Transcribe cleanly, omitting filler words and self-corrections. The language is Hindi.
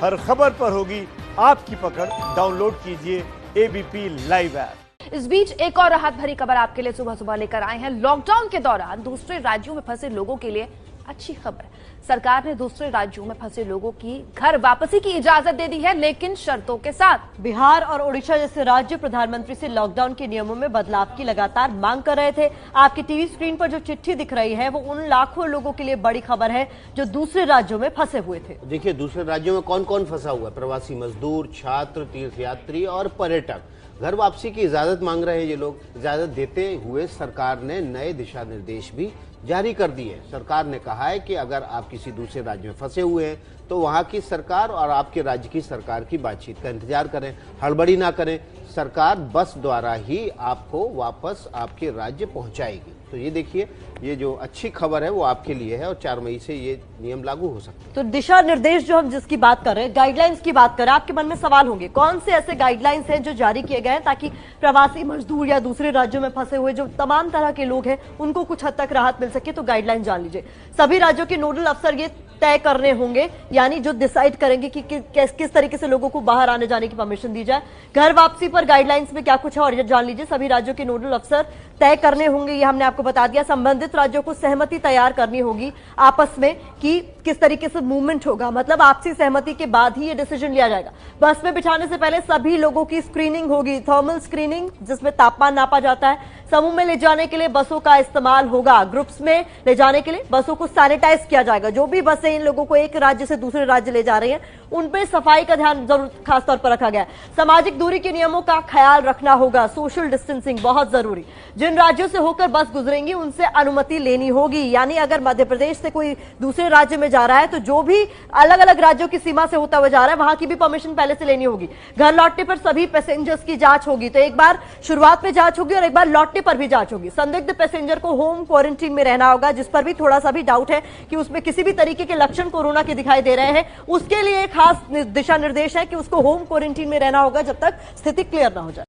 हर खबर पर होगी आपकी पकड़। डाउनलोड कीजिए एबीपी लाइव ऐप। इस बीच एक और राहत भरी खबर आपके लिए सुबह सुबह लेकर आए हैं। लॉकडाउन के दौरान दूसरे राज्यों में फंसे लोगों के लिए अच्छी खबर। सरकार ने दूसरे राज्यों में फंसे लोगों की घर वापसी की इजाजत दे दी है, लेकिन शर्तों के साथ। बिहार और ओडिशा जैसे राज्य प्रधानमंत्री से लॉकडाउन के नियमों में बदलाव की लगातार मांग कर रहे थे। आपकी टीवी स्क्रीन पर जो चिट्ठी दिख रही है वो उन लाखों लोगों के लिए बड़ी खबर है जो दूसरे राज्यों में फंसे हुए थे। देखिए, दूसरे राज्यों में कौन कौन फंसा हुआ है? प्रवासी मजदूर, छात्र, तीर्थयात्री और पर्यटक घर वापसी की इजाजत मांग रहे हैं। ये लोग इजाजत देते हुए सरकार ने नए दिशा निर्देश भी जारी कर दिए। सरकार ने कहा है कि अगर आप किसी दूसरे राज्य में फंसे हुए हैं तो वहां की सरकार और आपके राज्य की सरकार की बातचीत का इंतजार करें, हड़बड़ी ना करें। सरकार बस द्वारा ही आपको वापस आपके राज्य पहुंचाएगी। तो ये देखिए, ये जो अच्छी खबर है वो आपके लिए है और 4 मई से ये नियम लागू हो सकते हैं। तो दिशा निर्देश जो हम जिसकी बात कर रहे हैं, गाइडलाइंस की बात कर रहे हैं, आपके मन में सवाल होंगे कौन से ऐसे गाइडलाइंस हैं जो जारी किए गए हैं ताकि प्रवासी मजदूर या दूसरे राज्यों में फंसे हुए जो तमाम तरह के लोग हैं उनको कुछ हद तक राहत मिल सके। तो गाइडलाइन जान लीजिए। सभी राज्यों के नोडल अफसर ये तय करने होंगे, यानी जो डिसाइड करेंगे कि किस तरीके से लोगों को बाहर आने जाने की परमिशन दी जाए। घर वापसी पर गाइडलाइंस में क्या कुछ है और जान लीजिए। सभी राज्यों के नोडल अफसर तय करने होंगे, ये हमने आपको बता दिया। संबंधित राज्यों को सहमति तैयार करनी होगी आपस में कि किस तरीके से मूवमेंट होगा, मतलब आपसी सहमति के बाद ही ये डिसीजन लिया जाएगा। बस में बिठाने से पहले सभी लोगों की स्क्रीनिंग होगी, थर्मल स्क्रीनिंग जिसमें तापमान नापा जाता है। समूह में ले जाने के लिए बसों का इस्तेमाल होगा। ग्रुप्स में ले जाने के लिए बसों को सैनिटाइज किया जाएगा। जो भी बसें इन लोगों को एक राज्य से दूसरे राज्य ले जा रही हैं उन पे सफाई का ध्यान जरूर खास तौर पर रखा गया है। सामाजिक दूरी के नियमों का ख्याल रखना होगा। सोशल डिस्टेंसिंग बहुत जरूरी। जिन राज्यों से होकर बस गुजरेंगी उनसे अनुमति लेनी होगी, यानी अगर मध्य प्रदेश से कोई दूसरे राज्य में जा रहा है तो जो भी अलग अलग राज्यों की सीमा से होता हुआ जा रहा है वहां की भी परमिशन पहले से लेनी होगी। घर लौटने पर सभी पैसेंजर्स की जांच होगी। तो एक बार शुरुआत में जांच होगी और एक बार लौटने पर भी जांच होगी। संदिग्ध पैसेंजर को होम क्वारंटीन में रहना होगा, जिस पर भी थोड़ा सा भी डाउट है कि उसमें किसी भी तरीके के लक्षण कोरोना के दिखाई दे रहे हैं, उसके लिए खास दिशा निर्देश है कि उसको होम क्वारंटीन में रहना होगा जब तक स्थिति क्लियर ना हो जाए।